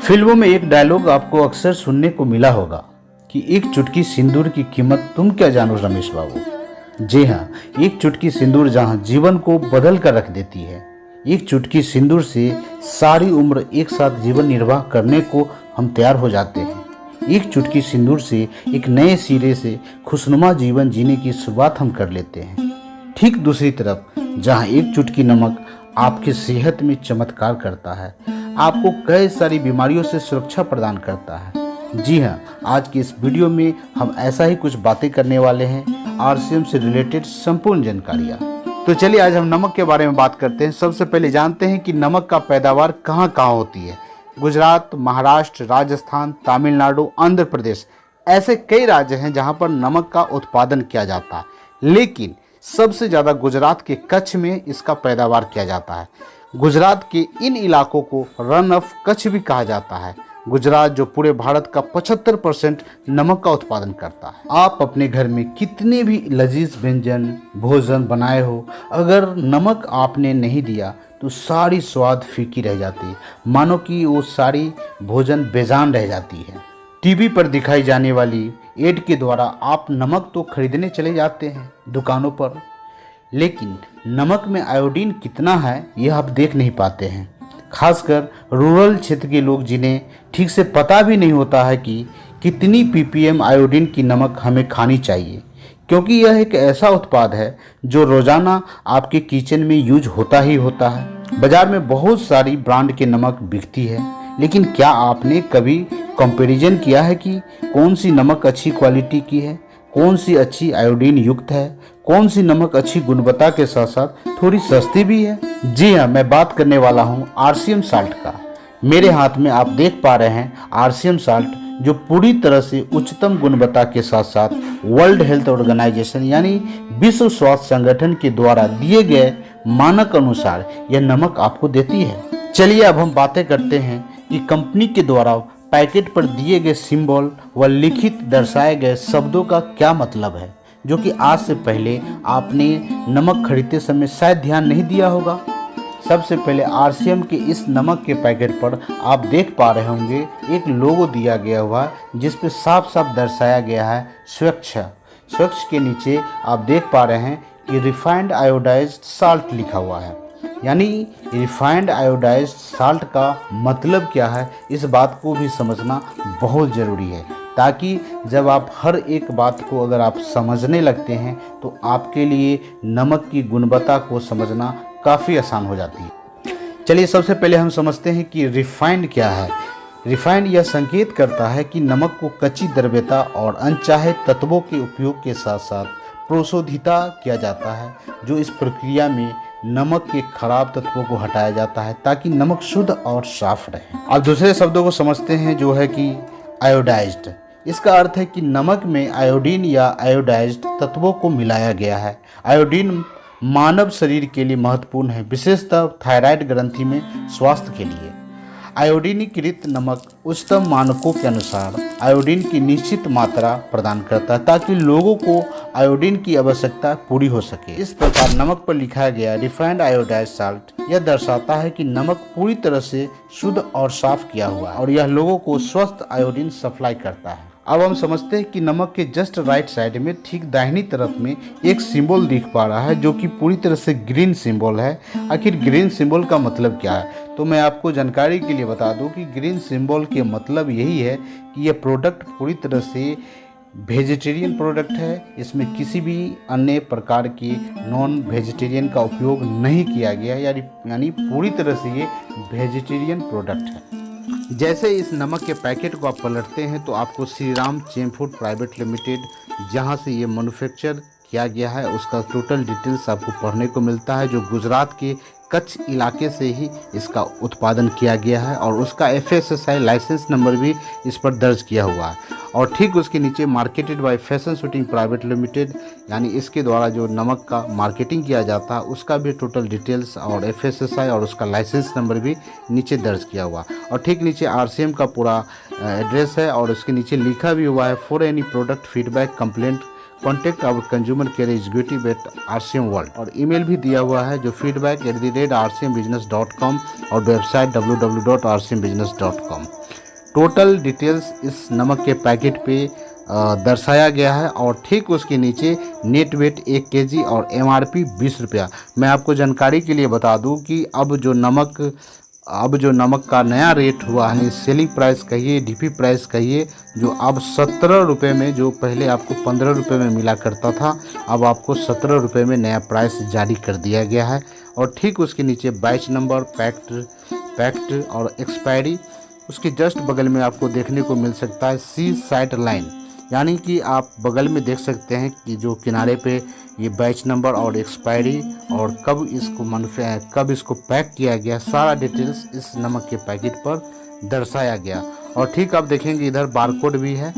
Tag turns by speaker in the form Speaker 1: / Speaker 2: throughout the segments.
Speaker 1: फिल्मों में एक डायलॉग आपको अक्सर सुनने को मिला होगा कि एक चुटकी सिंदूर की कीमत तुम क्या जानो रमेश बाबू। जी हाँ, एक चुटकी सिंदूर जहाँ जीवन को बदल कर रख देती है। एक चुटकी सिंदूर से सारी उम्र एक साथ जीवन निर्वाह करने को हम तैयार हो जाते हैं। एक चुटकी सिंदूर से एक नए सिरे से खुशनुमा जीवन जीने की शुरुआत हम कर लेते हैं। ठीक दूसरी तरफ जहाँ एक चुटकी नमक आपकी सेहत में चमत्कार करता है, आपको कई सारी बीमारियों से सुरक्षा प्रदान करता है। जी हाँ, आज की इस वीडियो में हम ऐसा ही कुछ बातें करने वाले हैं, आरसीएम से रिलेटेड संपूर्ण जानकारियाँ। तो चलिए आज हम नमक के बारे में बात करते हैं। सबसे पहले जानते हैं कि नमक का पैदावार कहाँ कहाँ होती है। गुजरात, महाराष्ट्र, राजस्थान, तमिलनाडु, आंध्र प्रदेश, ऐसे कई राज्य हैं जहाँ पर नमक का उत्पादन किया जाता है, लेकिन सबसे ज़्यादा गुजरात के कच्छ में इसका पैदावार किया जाता है। गुजरात के इन इलाकों को रन ऑफ कच्छ भी कहा जाता है। गुजरात जो पूरे भारत का 75% नमक का उत्पादन करता है। आप अपने घर में कितने भी लजीज व्यंजन भोजन बनाए हो, अगर नमक आपने नहीं दिया तो सारी स्वाद फीकी रह जाती है, मानो कि वो सारी भोजन बेजान रह जाती है। टीवी पर दिखाई जाने वाली एड के द्वारा आप नमक तो खरीदने चले जाते हैं दुकानों पर, लेकिन नमक में आयोडीन कितना है यह आप देख नहीं पाते हैं। खासकर रूरल क्षेत्र के लोग जिन्हें ठीक से पता भी नहीं होता है कि कितनी ppm आयोडीन की नमक हमें खानी चाहिए, क्योंकि यह एक ऐसा उत्पाद है जो रोज़ाना आपके किचन में यूज होता ही होता है। बाज़ार में बहुत सारी ब्रांड के नमक बिकती है, लेकिन क्या आपने कभी कंपैरिजन किया है कि कौन सी नमक अच्छी क्वालिटी की है, कौन सी अच्छी आयोडीन युक्त है, कौन सी नमक अच्छी गुणवत्ता के साथ साथ थोड़ी सस्ती भी है। जी हाँ, मैं बात करने वाला हूँ आरसीएम साल्ट का। मेरे हाथ में आप देख पा रहे हैं आरसीएम साल्ट, जो पूरी तरह से उच्चतम गुणवत्ता के साथ साथ वर्ल्ड हेल्थ ऑर्गेनाइजेशन यानी विश्व स्वास्थ्य संगठन के द्वारा दिए गए मानक अनुसार यह नमक आपको देती है। चलिए अब हम बातें करते हैं कि कंपनी के द्वारा पैकेट पर दिए गए सिंबल व लिखित दर्शाए गए शब्दों का क्या मतलब है, जो कि आज से पहले आपने नमक खरीदते समय शायद ध्यान नहीं दिया होगा। सबसे पहले आरसीएम के इस नमक के पैकेट पर आप देख पा रहे होंगे एक लोगो दिया गया हुआ है, जिस पे साफ साफ दर्शाया गया है स्वच्छ। स्वच्छ के नीचे आप देख पा रहे हैं कि रिफाइंड आयोडाइज्ड साल्ट लिखा हुआ है। यानी रिफाइंड आयोडाइज्ड साल्ट का मतलब क्या है, इस बात को भी समझना बहुत ज़रूरी है, ताकि जब आप हर एक बात को अगर आप समझने लगते हैं तो आपके लिए नमक की गुणवत्ता को समझना काफ़ी आसान हो जाती है। चलिए सबसे पहले हम समझते हैं कि रिफाइंड क्या है। रिफाइंड यह संकेत करता है कि नमक को कच्ची द्रव्यता और अनचाहे तत्वों के उपयोग के साथ साथ प्रोशोधिता किया जाता है, जो इस प्रक्रिया में नमक के खराब तत्वों को हटाया जाता है ताकि नमक शुद्ध और साफ रहे। अब दूसरे शब्दों को समझते हैं, जो है कि आयोडाइज्ड। इसका अर्थ है कि नमक में आयोडीन या आयोडाइज्ड तत्वों को मिलाया गया है। आयोडीन मानव शरीर के लिए महत्वपूर्ण है, विशेषतः थायराइड ग्रंथि में स्वास्थ्य के लिए। आयोडीनीकृत नमक उच्चतम मानकों के अनुसार आयोडीन की निश्चित मात्रा प्रदान करता है ताकि लोगों को आयोडीन की आवश्यकता पूरी हो सके। इस प्रकार नमक पर लिखा गया रिफाइंड आयोडाइज्ड साल्ट यह दर्शाता है कि नमक पूरी तरह से शुद्ध और साफ किया हुआ है और यह लोगों को स्वस्थ आयोडीन सप्लाई करता है। अब हम समझते हैं कि नमक के जस्ट राइट साइड में ठीक दाहिनी तरफ में एक सिंबल दिख पा रहा है, जो कि पूरी तरह से ग्रीन सिंबल है। आखिर ग्रीन सिंबल का मतलब क्या है, तो मैं आपको जानकारी के लिए बता दूं कि ग्रीन सिंबल के मतलब यही है कि यह प्रोडक्ट पूरी तरह से वेजिटेरियन प्रोडक्ट है। इसमें किसी भी अन्य प्रकार के नॉन वेजिटेरियन का उपयोग नहीं किया गया, यानी पूरी तरह से ये वेजिटेरियन प्रोडक्ट है। जैसे इस नमक के पैकेट को आप पलटते हैं तो आपको Shri Ram chem food private limited, जहां से ये मैन्युफैक्चर किया गया है, उसका टोटल डिटेल्स आपको पढ़ने को मिलता है, जो गुजरात के कच्छ इलाके से ही इसका उत्पादन किया गया है और उसका FSSAI लाइसेंस नंबर भी इस पर दर्ज किया हुआ है। और ठीक उसके नीचे marketed bye fashion shooting private limited, यानी इसके द्वारा जो नमक का मार्केटिंग किया जाता है उसका भी टोटल डिटेल्स और FSSAI और उसका लाइसेंस नंबर भी नीचे दर्ज किया हुआ। और ठीक नीचे आरसीएम का पूरा एड्रेस है और उसके नीचे लिखा भी हुआ है, for any product feedback complaint contact our consumer care executive at RCM world. और ईमेल भी दिया हुआ है जो feedback@rcmbusiness.com और वेबसाइट www.rcmbusiness.com। टोटल डिटेल्स इस नमक के पैकेट पे दर्शाया गया है और ठीक उसके नीचे नेट वेट 1 केजी और MRP 20 रुपया। मैं आपको जानकारी के लिए बता दूं कि अब जो नमक का नया रेट हुआ है, सेलिंग प्राइस कहिए, DP प्राइस कहिए, जो अब 17 रुपये में, जो पहले आपको 15 रुपये में मिला करता था, अब आपको 17 रुपये में नया प्राइस जारी कर दिया गया है। और ठीक उसके नीचे बैच नंबर, पैक्ट और एक्सपायरी, उसके जस्ट बगल में आपको देखने को मिल सकता है सी साइड लाइन, यानी कि आप बगल में देख सकते हैं कि जो किनारे पे ये बैच नंबर और एक्सपायरी और कब इसको पैक किया गया, सारा डिटेल्स इस नमक के पैकेट पर दर्शाया गया। और ठीक आप देखेंगे इधर बारकोड भी है।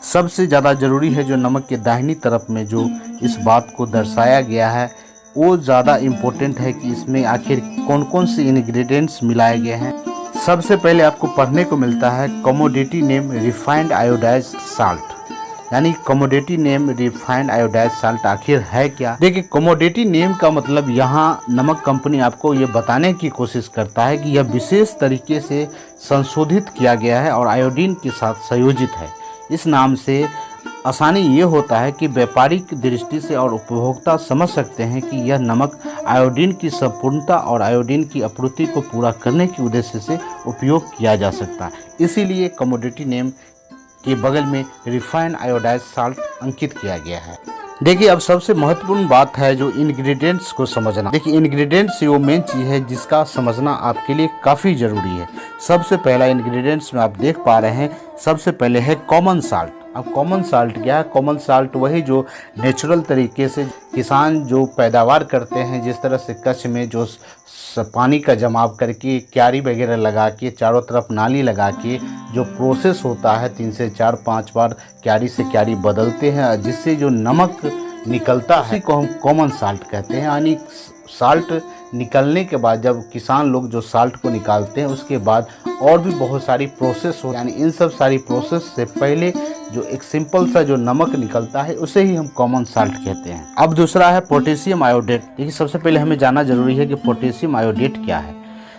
Speaker 1: सबसे ज़्यादा ज़रूरी है जो नमक के दाहिनी तरफ में जो इस बात को दर्शाया गया है वो ज़्यादा इम्पोर्टेंट है कि इसमें आखिर कौन कौन से इंग्रेडिएंट्स मिलाए गए हैं। सबसे पहले आपको पढ़ने को मिलता है commodity name refined iodised salt, यानी commodity name refined iodised salt आखिर है क्या। देखिए, कमोडिटी नेम का मतलब यहाँ नमक कंपनी आपको ये बताने की कोशिश करता है कि यह विशेष तरीके से संशोधित किया गया है और आयोडीन के साथ संयोजित है। इस नाम से आसानी ये होता है कि व्यापारिक दृष्टि से और उपभोक्ता समझ सकते हैं कि यह नमक आयोडीन की संपूर्णता और आयोडीन की आपूर्ति को पूरा करने के उद्देश्य से उपयोग किया जा सकता है। इसीलिए कमोडिटी नेम के बगल में रिफाइंड आयोडाइज्ड साल्ट अंकित किया गया है। देखिए, अब सबसे महत्वपूर्ण बात है जो इंग्रेडिएंट्स को समझना। देखिए, इंग्रेडिएंट्स वो मेन चीज़ है जिसका समझना आपके लिए काफ़ी ज़रूरी है। सबसे पहला इंग्रेडिएंट्स में आप देख पा रहे हैं, सबसे पहले है कॉमन साल्ट। अब कॉमन साल्ट क्या है? कॉमन साल्ट वही जो नेचुरल तरीके से किसान जो पैदावार करते हैं, जिस तरह से कच्छ में जो पानी का जमाव करके क्यारी वगैरह लगा के चारों तरफ नाली लगा के जो प्रोसेस होता है 3 से 4-5 बार क्यारी से क्यारी बदलते हैं, जिससे जो नमक निकलता है उसी को हम कॉमन साल्ट कहते हैं। यानी साल्ट निकलने के बाद जब किसान लोग जो साल्ट को निकालते हैं उसके बाद और भी बहुत सारी प्रोसेस हो, यानी इन सब सारी प्रोसेस से पहले जो एक सिंपल सा जो नमक निकलता है उसे ही हम कॉमन साल्ट कहते हैं। अब दूसरा है पोटेशियम आयोडेट। देखिए, सबसे पहले हमें जानना जरूरी है कि पोटेशियम आयोडेट क्या है।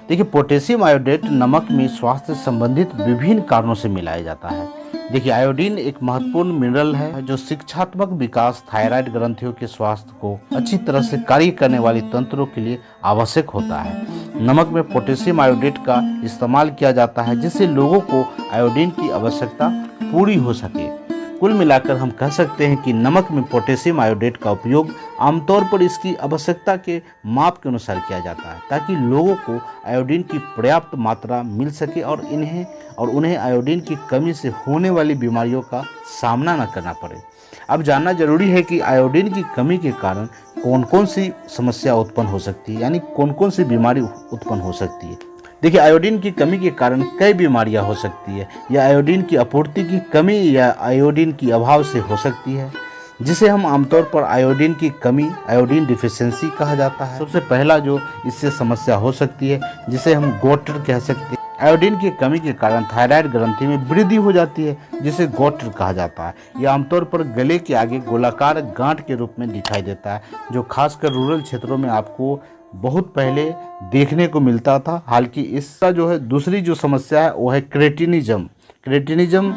Speaker 1: देखिए, पोटेशियम आयोडेट नमक में स्वास्थ्य से संबंधित विभिन्न कारणों से मिलाया जाता है। देखिए, आयोडीन एक महत्वपूर्ण मिनरल है जो शिक्षात्मक विकास, थायराइड ग्रंथियों के स्वास्थ्य को अच्छी तरह से कार्य करने वाली तंत्रों के लिए आवश्यक होता है। नमक में पोटेशियम आयोडेट का इस्तेमाल किया जाता है जिससे लोगों को आयोडीन की आवश्यकता पूरी हो सके। कुल मिलाकर हम कह सकते हैं कि नमक में पोटेशियम आयोडेट का उपयोग आमतौर पर इसकी आवश्यकता के माप के अनुसार किया जाता है ताकि लोगों को आयोडीन की पर्याप्त मात्रा मिल सके और उन्हें आयोडीन की कमी से होने वाली बीमारियों का सामना न करना पड़े। अब जानना जरूरी है कि आयोडीन की कमी के कारण कौन कौन सी समस्या उत्पन्न हो सकती है, यानी कौन कौन सी बीमारी उत्पन्न हो सकती है। देखिए, आयोडीन की कमी के कारण कई बीमारियां हो सकती है। या आयोडीन की आपूर्ति की कमी या आयोडीन की अभाव से हो सकती है, जिसे हम आमतौर पर आयोडीन की कमी, आयोडीन डिफिशियंसी कहा जाता है। सबसे पहला जो इससे समस्या हो सकती है जिसे हम गोटर कह सकते हैं। आयोडीन की कमी के कारण थायराइड ग्रंथि में वृद्धि हो जाती है जिसे गोटर कहा जाता है। यह आमतौर पर गले के आगे गोलाकार गांठ के रूप में दिखाई देता है, जो खासकर रूरल क्षेत्रों में आपको बहुत पहले देखने को मिलता था। हालांकि इसका जो है दूसरी जो समस्या है वो है क्रेटिनिज्म।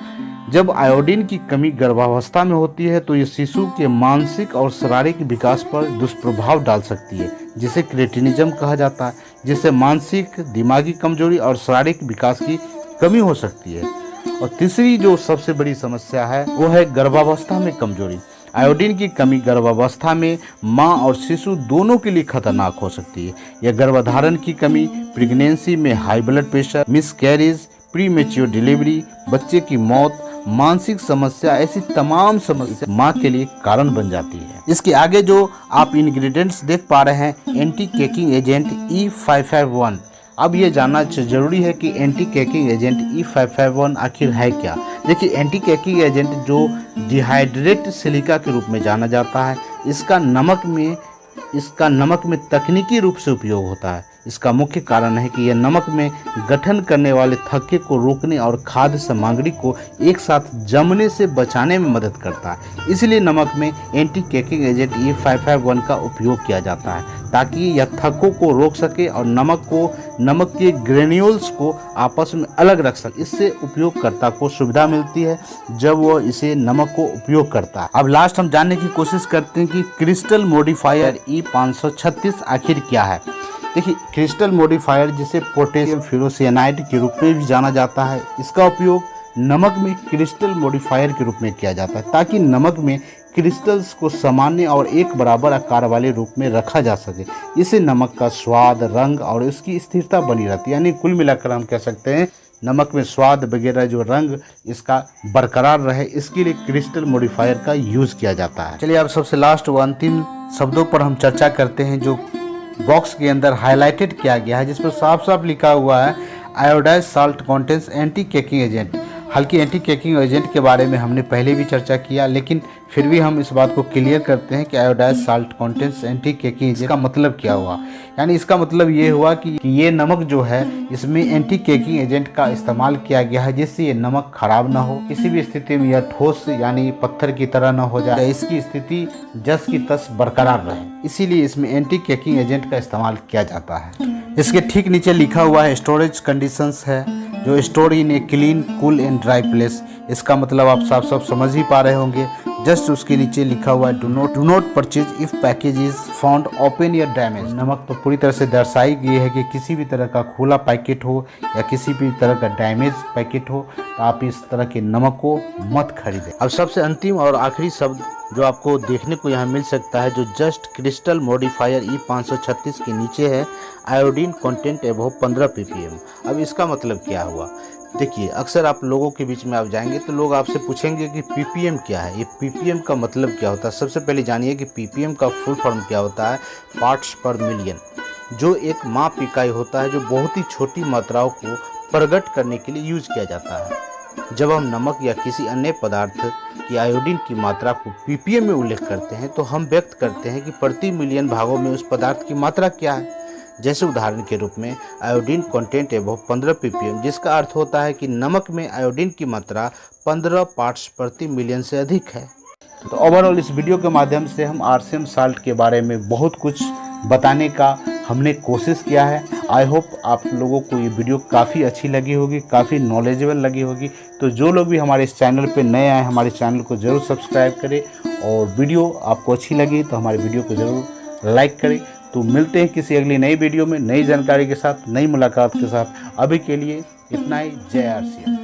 Speaker 1: जब आयोडीन की कमी गर्भावस्था में होती है तो ये शिशु के मानसिक और शारीरिक विकास पर दुष्प्रभाव डाल सकती है, जिसे क्रेटिनिज्म कहा जाता है, जिससे मानसिक, दिमागी कमजोरी और शारीरिक विकास की कमी हो सकती है। और तीसरी जो सबसे बड़ी समस्या है वो है गर्भावस्था में कमजोरी। आयोडीन की कमी गर्भावस्था में मां और शिशु दोनों के लिए खतरनाक हो सकती है। यह गर्भधारण की कमी, प्रेगनेंसी में high blood pressure, miscarriage, premature delivery, बच्चे की मौत, मानसिक समस्या, ऐसी तमाम समस्या मां के लिए कारण बन जाती है। इसके आगे जो आप इंग्रेडिएंट्स देख पा रहे हैं, एंटी केकिंग एजेंट E551। अब ये जानना जरूरी है कि एंटी केकिंग एजेंट E551 आखिर है क्या। देखिए, एंटी केकिंग एजेंट जो डिहाइड्रेट सिलिका के रूप में जाना जाता है, इसका नमक में तकनीकी रूप से उपयोग होता है। इसका मुख्य कारण है कि यह नमक में गठन करने वाले थक्के को रोकने और खाद्य सामग्री को एक साथ जमने से बचाने में मदद करता है। इसलिए नमक में एंटी केकिंग एजेंट E551 का उपयोग किया जाता है ताकि यह थक्कों को रोक सके और नमक के ग्रेन्यूल्स को आपस में अलग रख सके। इससे उपयोगकर्ता को सुविधा मिलती है जब वह इसे नमक को उपयोग करता है। अब लास्ट हम जानने की कोशिश करते हैं कि क्रिस्टल मॉडिफायर E536 आखिर क्या है। देखिए, क्रिस्टल मॉडिफायर जिसे पोटेशियम फेरोसियानाइड के रूप में भी जाना जाता है, इसका उपयोग नमक में क्रिस्टल मॉडिफायर के रूप में किया जाता है ताकि नमक में क्रिस्टल्स को सामान्य और एक बराबर आकार वाले रूप में रखा जा सके। इससे नमक का स्वाद, रंग और उसकी स्थिरता बनी रहती है। यानी कुल मिलाकर हम कह सकते हैं नमक में स्वाद वगैरह जो रंग इसका बरकरार रहे, इसके लिए क्रिस्टल मॉडिफायर का यूज़ किया जाता है। चलिए अब सबसे लास्ट व अंतिम शब्दों पर हम चर्चा करते हैं जो बॉक्स के अंदर हाईलाइटेड किया गया है, जिस पर साफ साफ लिखा हुआ है iodise salt contents anti caking agent. हालांकि एंटी केकिंग एजेंट के बारे में हमने पहले भी चर्चा किया, लेकिन फिर भी हम इस बात को क्लियर करते हैं कि iodise salt contents anti caking agent का मतलब क्या हुआ। यानी इसका मतलब ये हुआ कि ये नमक जो है इसमें एंटी केकिंग एजेंट का इस्तेमाल किया गया है जिससे ये नमक खराब ना हो, किसी भी स्थिति में यह ठोस यानी पत्थर की तरह ना हो जाए, इसकी स्थिति जस की तस बरकरार रहे। इसीलिए इसमें एंटी केकिंग एजेंट का इस्तेमाल किया जाता है। इसके ठीक नीचे लिखा हुआ है स्टोरेज कंडीशंस है, जो store in a clean, cool and dry place. इसका मतलब आप साफ समझ ही पा रहे होंगे। जस्ट उसके नीचे लिखा हुआ है do not purchase if package is found open या डैमेज। नमक तो पूरी तरह से दर्शाई गई है कि किसी भी तरह का खुला पैकेट हो या किसी भी तरह का डैमेज पैकेट हो तो आप इस तरह के नमक को मत खरीदें। अब सबसे अंतिम और आखिरी शब्द जो आपको देखने को यहाँ मिल सकता है, जो जस्ट क्रिस्टल मॉडिफायर E536 के नीचे है, आयोडीन कंटेंट एबव 15 ppm। अब इसका मतलब क्या हुआ? देखिए, अक्सर आप लोगों के बीच में आप जाएंगे तो लोग आपसे पूछेंगे कि ppm क्या है, ये ppm का मतलब क्या होता है। सबसे पहले जानिए कि ppm का फुल फॉर्म क्या होता है, पार्ट्स पर मिलियन, जो एक माप इकाई होता है जो बहुत ही छोटी मात्राओं को प्रकट करने के लिए यूज किया जाता है। जब हम नमक या किसी अन्य पदार्थ की आयोडीन की मात्रा को ppm में उल्लेख करते हैं तो हम व्यक्त करते हैं कि प्रति मिलियन भागों में उस पदार्थ की मात्रा क्या है। जैसे उदाहरण के रूप में आयोडीन कंटेंट एबव 15 ppm, जिसका अर्थ होता है कि नमक में आयोडीन की मात्रा 15 पार्ट्स प्रति मिलियन से अधिक है। तो ओवरऑल इस वीडियो के माध्यम से हम आरसीएम साल्ट के बारे में बहुत कुछ बताने का हमने कोशिश किया है। आई होप आप लोगों को ये वीडियो काफ़ी अच्छी लगी होगी, काफ़ी नॉलेजेबल लगी होगी। तो जो लोग भी हमारे इस चैनल पे नए आए, हमारे चैनल को ज़रूर सब्सक्राइब करें और वीडियो आपको अच्छी लगी तो हमारे वीडियो को ज़रूर लाइक करें। तो मिलते हैं किसी अगली नई वीडियो में नई जानकारी के साथ, नई मुलाकात के साथ। अभी के लिए इतना ही। जय आरसीएम।